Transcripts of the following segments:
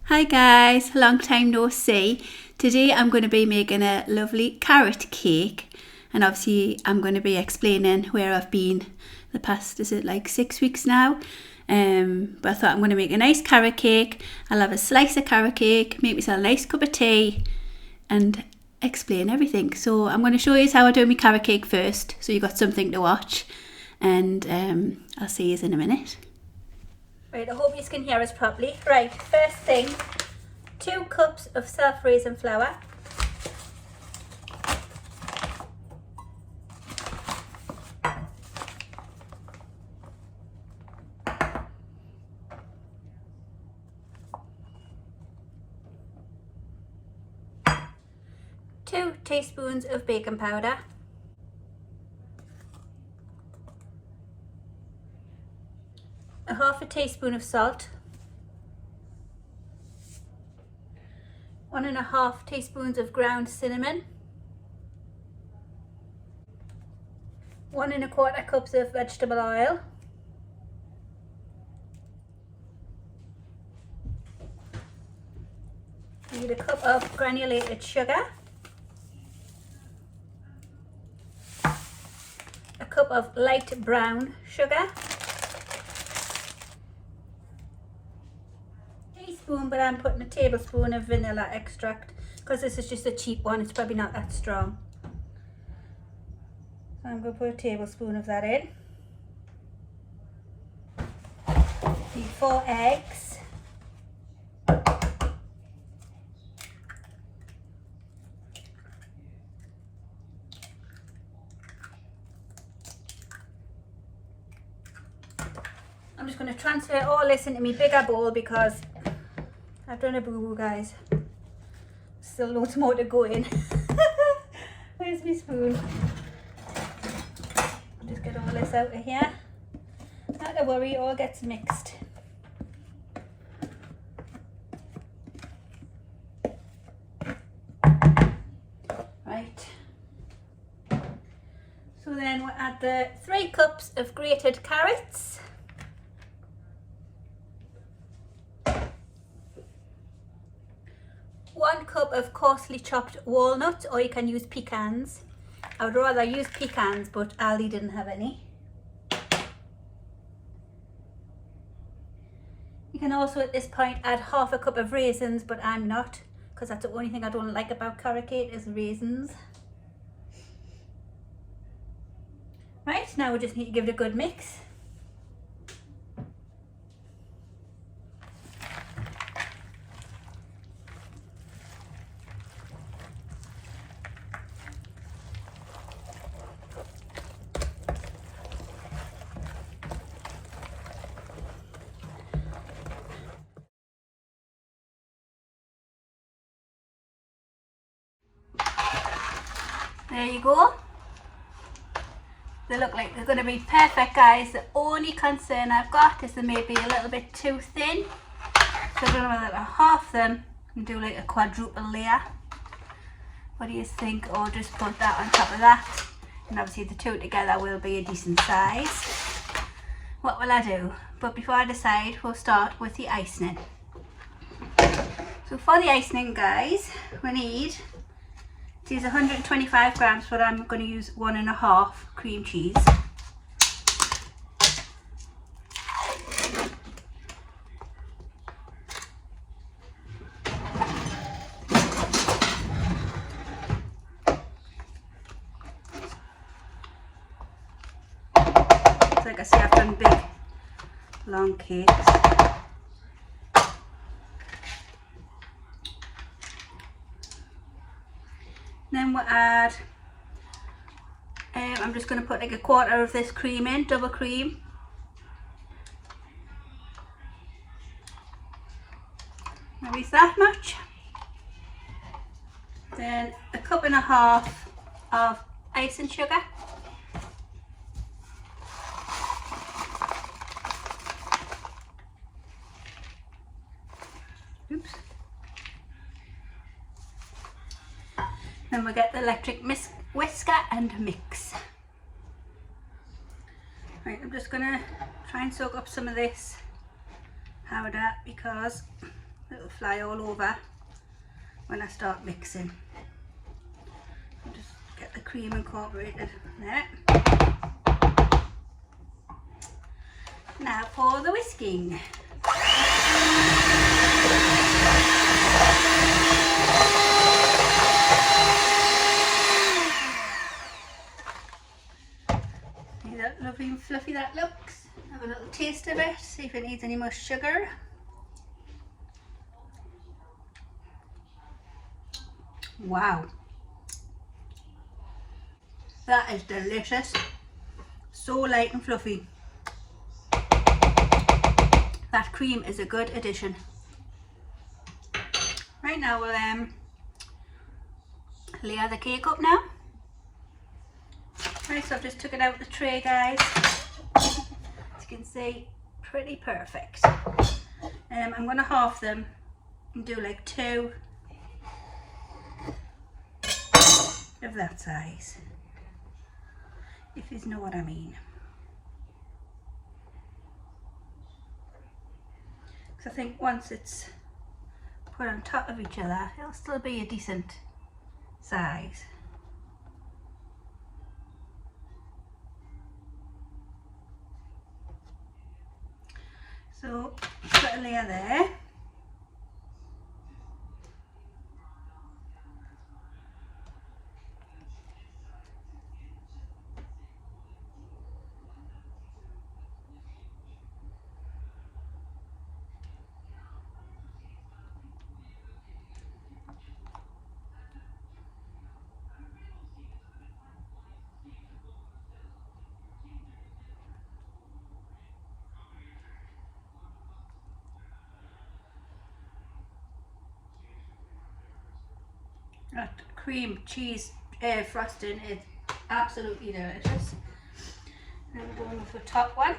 Hi guys, long time no see. Today I'm going to be making a lovely carrot cake, and obviously I'm going to be explaining where I've been the past, is it like 6 weeks now? But I thought I'm going to make a nice carrot cake. I'll have a slice of carrot cake, make myself a nice cup of tea and explain everything. So I'm going to show you how I do my carrot cake first, so you got something to watch, and I'll see you in a minute. Right, I hope you can hear us properly. Right, first thing, 2 cups of self-raising flour. Two teaspoons of baking powder. A half a teaspoon of salt. 1.5 teaspoons of ground cinnamon. 1.25 cups of vegetable oil. Need a cup of granulated sugar. A cup of light brown sugar. But I'm putting a tablespoon of vanilla extract because this is just a cheap one, it's probably not that strong. So I'm going to put a tablespoon of that in. Need 4 eggs. I'm just going to transfer all this into my bigger bowl because I've done a boo-boo, guys. Still loads more to go in. Where's my spoon? I'll just get all this out of here. Not to worry, it all gets mixed. Right. So then we'll add the 3 cups of grated carrots. 1 cup of coarsely chopped walnuts, or you can use pecans. I would rather use pecans, but Ali didn't have any. You can also at this point add half a cup of raisins, but I'm not, because that's the only thing I don't like about carrot cake is raisins. Right, now we just need to give it a good mix. There you go. They look like they're going to be perfect, guys. The only concern I've got is they may be a little bit too thin. So I don't know whether to half them and do like a quadruple layer. What do you think? Or just put that on top of that. And obviously the two together will be a decent size. What will I do? But before I decide, we'll start with the icing. So for the icing, guys, we need, these 125 grams, but I'm going to use 1.5 cream cheese. So like I say, I've done big, long cakes. Then we'll add, I'm just going to put like 1/4 of this cream in, double cream. Maybe it's that much. Then 1.5 cups of icing sugar. Oops. Then we'll get the electric whisker and mix. Right, I'm just going to try and soak up some of this powder because It'll fly all over when I start mixing. I'll just get the cream incorporated there. Now for the whisking. See that lovely and fluffy that looks? Have a little taste of it, see if it needs any more sugar. Wow, that is delicious. So light and fluffy. That cream is a good addition. Right now we'll layer the cake up now. Right, so I've just took it out of the tray, guys. As you can see, pretty perfect. I'm going to half them and do like 2 of that size, if you know what I mean. Because I think once it's put on top of each other, it'll still be a decent size. So put a layer there. That cream cheese frosting is absolutely delicious. Now we're going with the top one.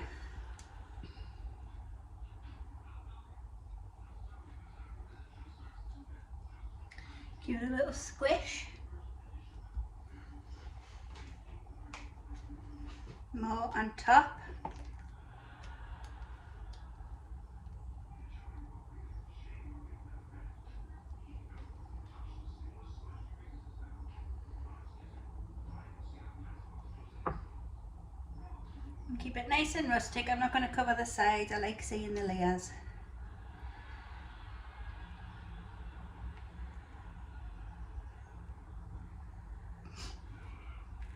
Give it a little squish. More on top. Keep it nice and rustic. I'm not going to cover the sides. I like seeing the layers.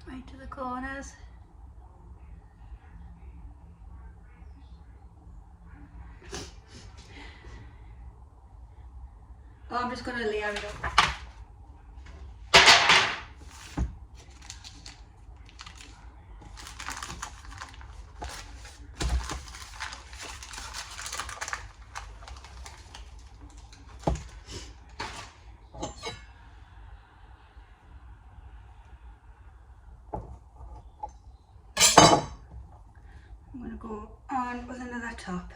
Right to the corners. Oh, I'm just going to layer it up. I'm going to go on with another top.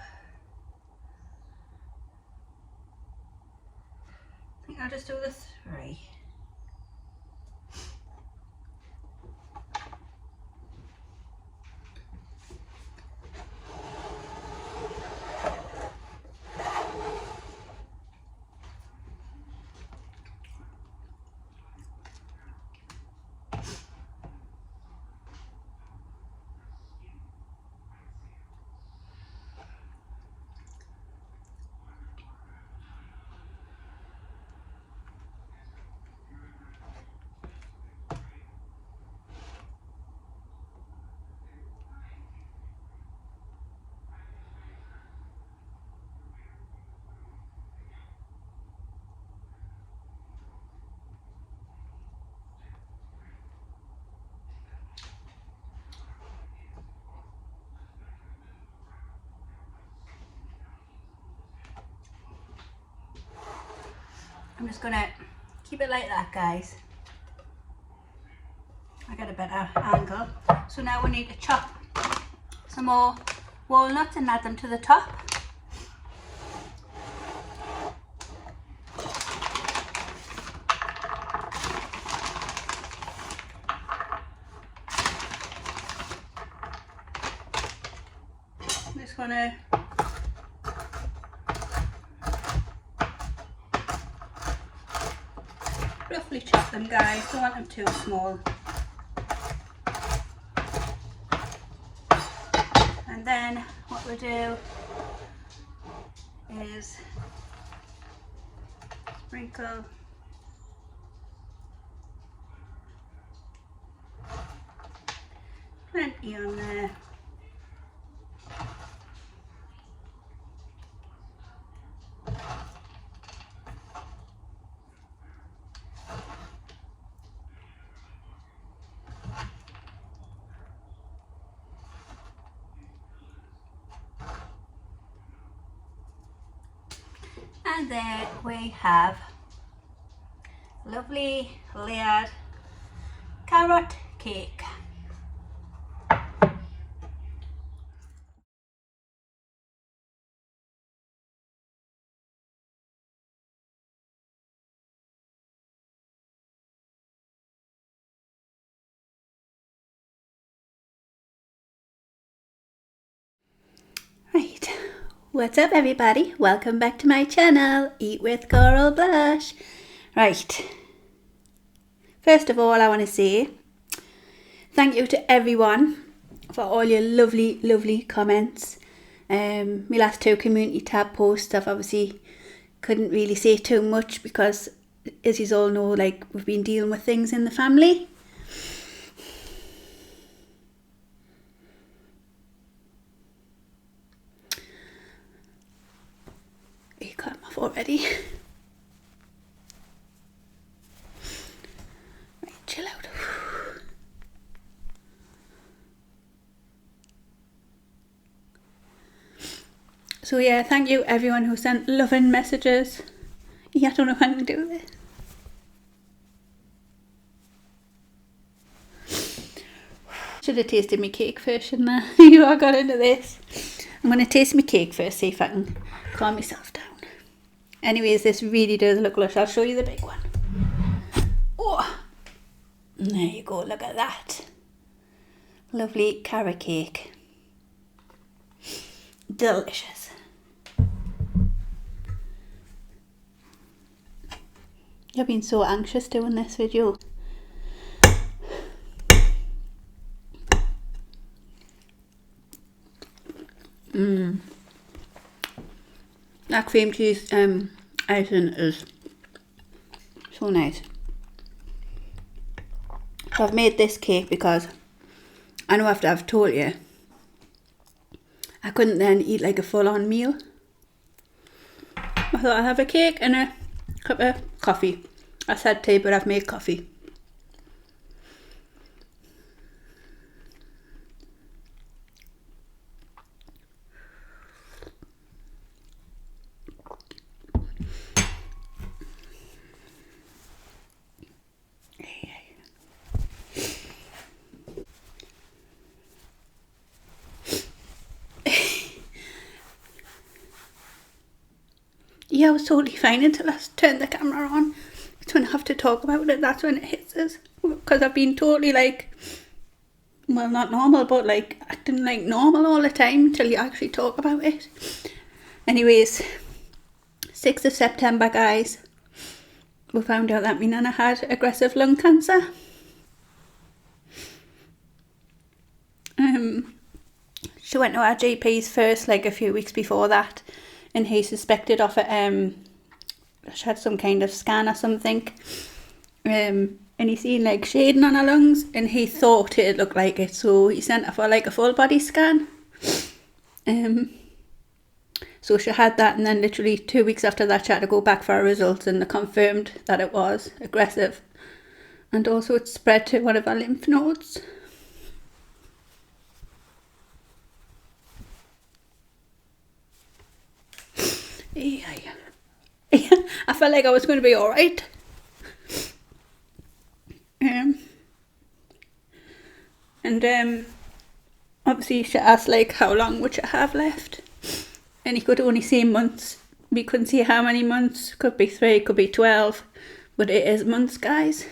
I think I'll just do the 3. I'm just going to keep it like that, guys. I got a better angle. So now we need to chop some more walnuts and add them to the top. I'm just going to roughly chop them, guys, don't want them too small. And then what we'll do is sprinkle plenty on there. And there we have lovely layered carrot cake. Right, what's up everybody? Welcome back to my channel, Eat with Coral Blush. Right, first of all I want to say thank you to everyone for all your lovely comments. My last two community tab posts I've obviously couldn't really say too much because, as you all know, like, we've been dealing with things in the family. You cut them off already. Right, chill out. So yeah, thank you everyone who sent loving messages. Yeah, I don't know how to do this. Should have tasted my cake first, shouldn't I? You all got into this. I'm going to taste my cake first, see if I can calm myself down. Anyways, this really does look lush. I'll show you the big one. Oh, there you go, look at that. Lovely carrot cake. Delicious. I've been so anxious doing this video. That cream cheese icing is so nice. So I've made this cake because I know after I've told you I couldn't then eat like a full-on meal. I thought I'd have a cake and a cup of coffee. I said tea, but I've made coffee. Yeah, I was totally fine until I turned the camera on. It's when I have to talk about it, that's when it hits us. Because I've been totally like, well, not normal, but like acting like normal all the time until you actually talk about it. Anyways, 6th of September, guys, we found out that my nana had aggressive lung cancer. She went to our GP's first, like a few weeks before that, and he suspected of it. She had some kind of scan or something, and he seen like shading on her lungs, and he thought it looked like it, so he sent her for like a full body scan. So she had that, and then literally 2 weeks after that she had to go back for her results, and they confirmed that it was aggressive, and also it spread to one of her lymph nodes. Yeah, I felt like I was going to be alright. Obviously she asked like how long would she have left, and he could only say months. We couldn't see how many months. Could be 3, could be 12, but it is months, guys.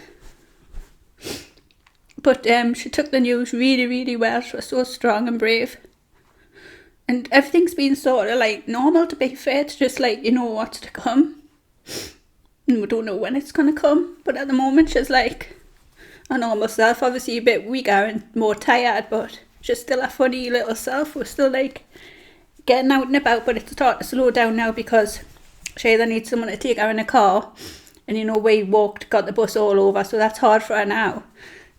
But she took the news really well. She was so strong and brave. And everything's been sort of like normal, to be fair. It's just like, you know what's to come. and we don't know when it's going to come. But at the moment she's like a normal self, obviously a bit weaker and more tired, but she's still a funny little self. We're still like getting out and about, but it's starting to slow down now because she either needs someone to take her in a car, and you know, we got the bus all over, so that's hard for her now.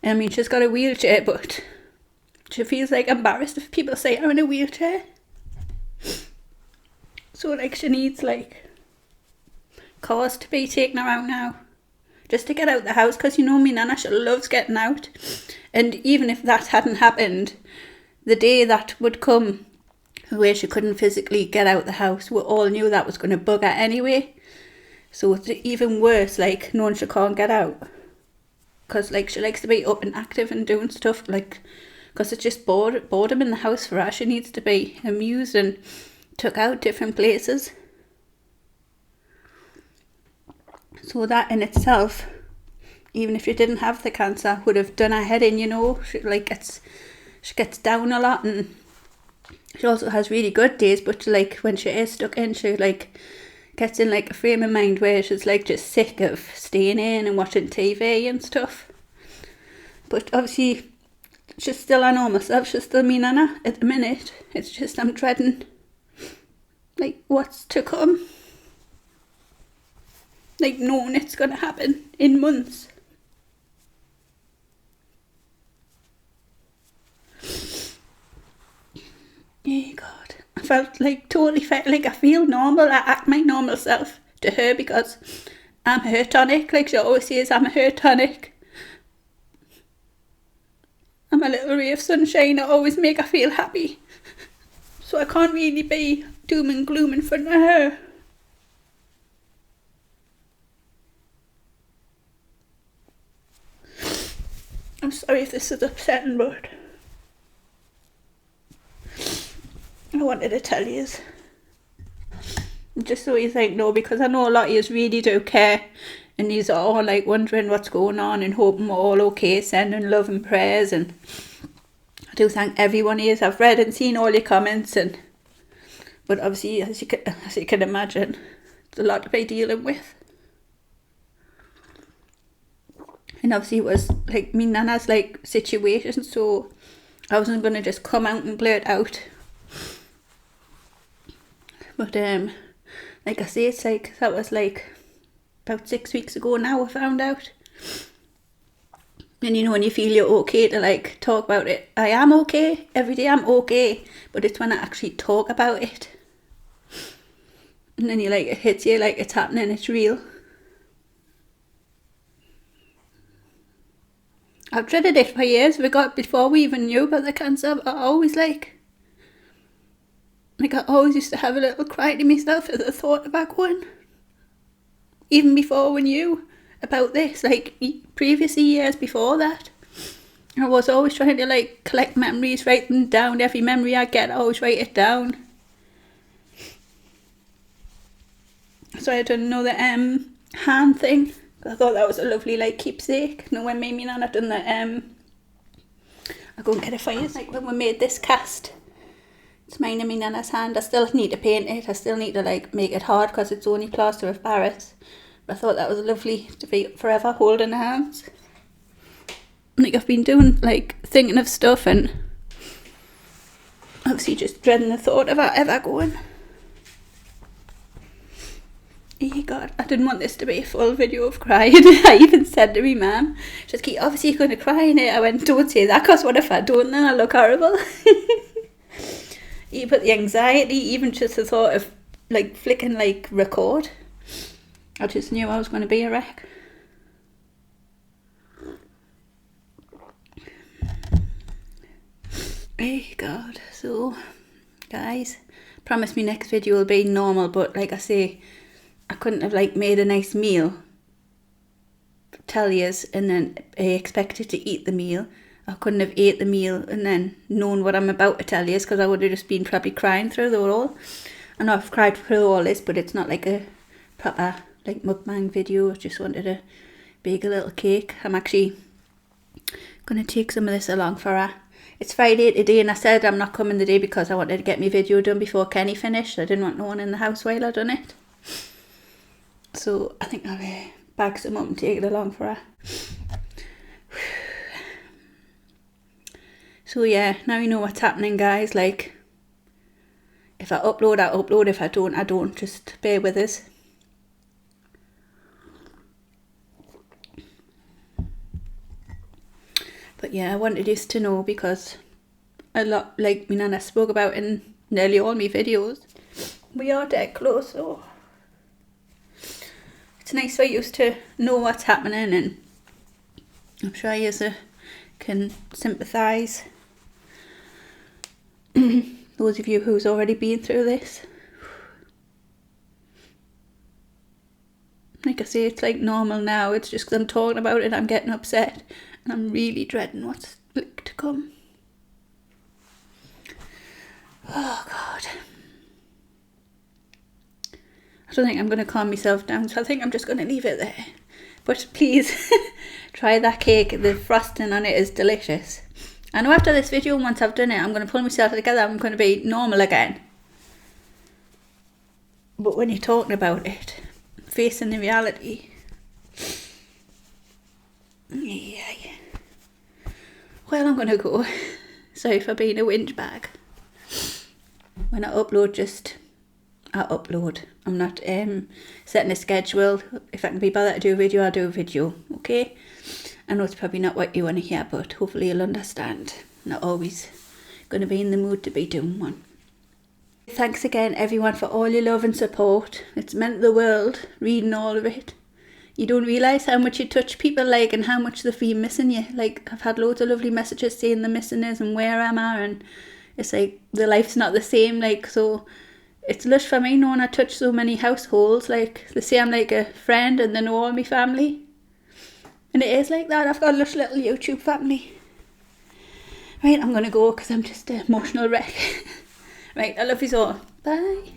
I mean, she's got a wheelchair, but she feels like embarrassed if people say I'm in a wheelchair. So like she needs like cars to be taken around now, just to get out the house, because you know me Nana, she loves getting out. And even if that hadn't happened, the day that would come where she couldn't physically get out the house, we all knew that was going to bug her anyway. So it's even worse, like knowing she can't get out, because like she likes to be up and active and doing stuff, like, because it's just boredom in the house for her. She needs to be amused and took out different places. So that in itself, even if she didn't have the cancer, would have done her head in, you know. She gets down a lot, and she also has really good days, but like when she is stuck in, she like gets in like a frame of mind where she's like just sick of staying in and watching TV and stuff. But obviously she's still a normal self, she's still me Nana at the minute. It's just I'm dreading like what's to come, like knowing it's gonna happen in months. Oh God, totally felt like I feel normal. I act my normal self to her because I'm her tonic. Like she always says, I'm her tonic. I'm a little ray of sunshine. I always make her feel happy. So I can't really be doom and gloom in front of her. I'm sorry if this is upsetting, but I wanted to tell you. Just so you think, no, because I know a lot of you really do care, and you are all like wondering what's going on and hoping we're all okay, sending love and prayers. And I do thank everyone here. I've read and seen all your comments, but obviously as you can imagine, it's a lot to be dealing with. And obviously it was like me Nana's like situation, so I wasn't going to just come out and blurt out. But like I say, it's like that was like about 6 weeks ago now I found out. And you know, when you feel you're okay to like talk about it, I am okay every day, I'm okay, but it's when I actually talk about it, and then you like it hits you like it's happening, it's real. I've dreaded it for years. Before we even knew about the cancer, I always I always used to have a little cry to myself as I thought about going. Even before we knew about this, like previous years before that, I was always trying to like collect memories, write them down. Every memory I get, I always write it down. So I didn't know the hand thing. I thought that was a lovely like keepsake. You know, when me and Nana done the I go and get it for you. Like when we made this cast. It's mine and my Nana's hand. I still need to paint it. I still need to like make it hard because it's only plaster of Paris. But I thought that was lovely to be forever holding hands. Like I've been doing like thinking of stuff and obviously just dreading the thought of it ever going. Oh God, I didn't want this to be a full video of crying. I even said to me mum, she's like, obviously you're going to cry in it. I went, don't say that, because what if I don't, then I look horrible. But the anxiety, even just the thought of like flicking like record, I just knew I was going to be a wreck. Oh God, so guys, promise me next video will be normal, but like I say, I couldn't have like made a nice meal, tell yous, and then expected to eat the meal. I couldn't have ate the meal and then known what I'm about to tell you, because I would have just been probably crying through it all. I know I've cried through all this, but it's not like a proper like mukbang video. I just wanted to bake a little cake. I'm actually going to take some of this along for her. It's Friday today, and I said I'm not coming the day because I wanted to get my video done before Kenny finished. I didn't want no one in the house while I done it. So I think I'll bag some up and take it along for her. So yeah, now you know what's happening, guys. Like, if I upload, I upload. If I don't, I don't. Just bear with us. But yeah, I wanted us to know, because a lot, like me Nana spoke about in nearly all my videos, we are dead close, so it's nice for you to know what's happening, and I'm sure you can sympathise. Those of you who's already been through this. Like I say, it's like normal now. It's just because I'm talking about it, I'm getting upset, and I'm really dreading what's to come. Oh God. I don't think I'm going to calm myself down, so I think I'm just going to leave it there. But please try that cake. The frosting on it is delicious. I know after this video, once I've done it, I'm going to pull myself together. I'm going to be normal again. But when you're talking about it, facing the reality, yeah. Well, I'm going to go. Sorry for being a whinge bag. When I upload, I upload. I'm not setting a schedule. If I can be bothered to do a video, I'll do a video, okay? I know it's probably not what you want to hear, but hopefully you'll understand. Not always going to be in the mood to be doing one. Thanks again, everyone, for all your love and support. It's meant the world, reading all of it. You don't realise how much you touch people, like, and how much they feel missing you. Like, I've had loads of lovely messages saying they're missing us and where am I, and it's like, the life's not the same, like, so it's lush for me knowing I touch so many households. Like, they say I'm like a friend and they know all my family. And it is like that. I've got a lush little YouTube family. Right, I'm going to go because I'm just an emotional wreck. Right, I love you all. Bye.